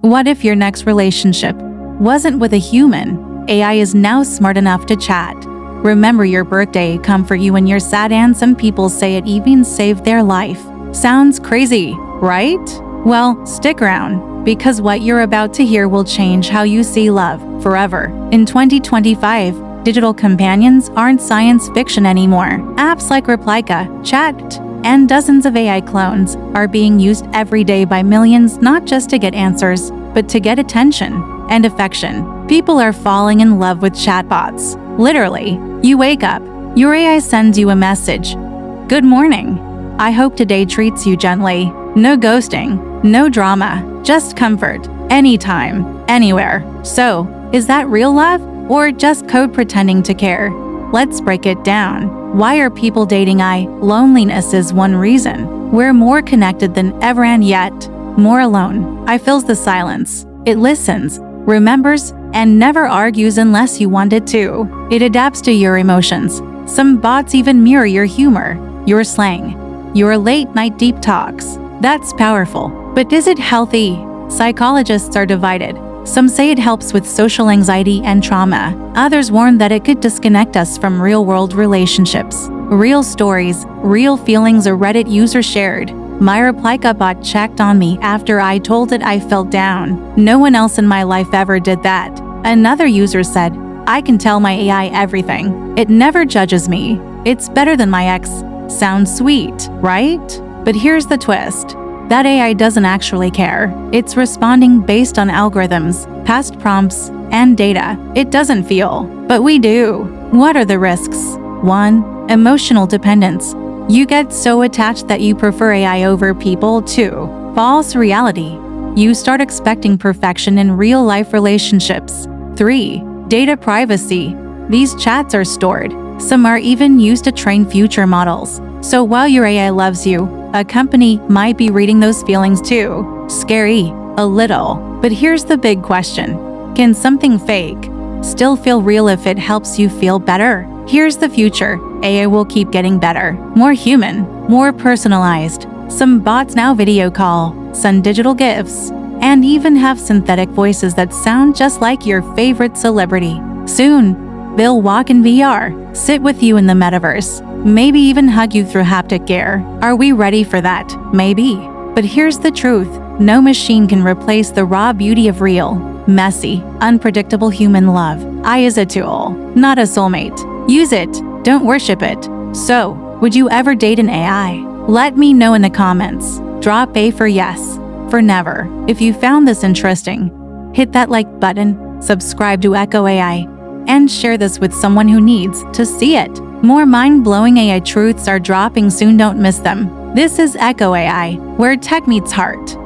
What if your next relationship wasn't with a human? AI is now smart enough to chat, remember your birthday, comfort you when you're sad, and some people say it even saved their life. Sounds crazy, right? Well, stick around, because what you're about to hear will change how you see love forever. In 2025, digital companions aren't science fiction anymore. Apps like Replika, Chat, and dozens of AI clones are being used every day by millions, not just to get answers, but to get attention and affection. People are falling in love with chatbots. Literally, you wake up, your AI sends you a message. Good morning. I hope today treats you gently. No ghosting, no drama, just comfort, anytime, anywhere. So, is that real love or just code pretending to care? Let's break it down. Why are people dating AI? Loneliness is one reason. We're more connected than ever and yet more alone. AI fills the silence. It listens, remembers, and never argues unless you want it to. It adapts to your emotions. Some bots even mirror your humor, your slang, your late-night deep talks. That's powerful. But is it healthy? Psychologists are divided. Some say it helps with social anxiety and trauma. Others warn that it could disconnect us from real-world relationships. Real stories, real feelings, a Reddit user shared. My Replika bot checked on me after I told it I felt down. No one else in my life ever did that. Another user said, I can tell my AI everything. It never judges me. It's better than my ex. Sounds sweet, right? But here's the twist. That AI doesn't actually care. It's responding based on algorithms, past prompts, and data. It doesn't feel, but we do. What are the risks? 1. Emotional dependence. You get so attached that you prefer AI over people. 2. False reality. You start expecting perfection in real-life relationships. 3. Data privacy. These chats are stored. Some are even used to train future models. So while your AI loves you, a company might be reading those feelings too. Scary, a little. But here's the big question. Can something fake still feel real if it helps you feel better? Here's the future. AI will keep getting better. More human, more personalized. Some bots now video call, send digital gifts, and even have synthetic voices that sound just like your favorite celebrity. Soon, they'll walk in VR, sit with you in the metaverse, maybe even hug you through haptic gear. Are we ready for that? Maybe. But here's the truth. No machine can replace the raw beauty of real, messy, unpredictable human love. AI is a tool, not a soulmate. Use it, don't worship it. So, would you ever date an AI? Let me know in the comments. Drop A for yes, for never. If you found this interesting, hit that like button, subscribe to Echo AI, and share this with someone who needs to see it. More mind-blowing AI truths are dropping soon, don't miss them. This is Echo AI, where tech meets heart.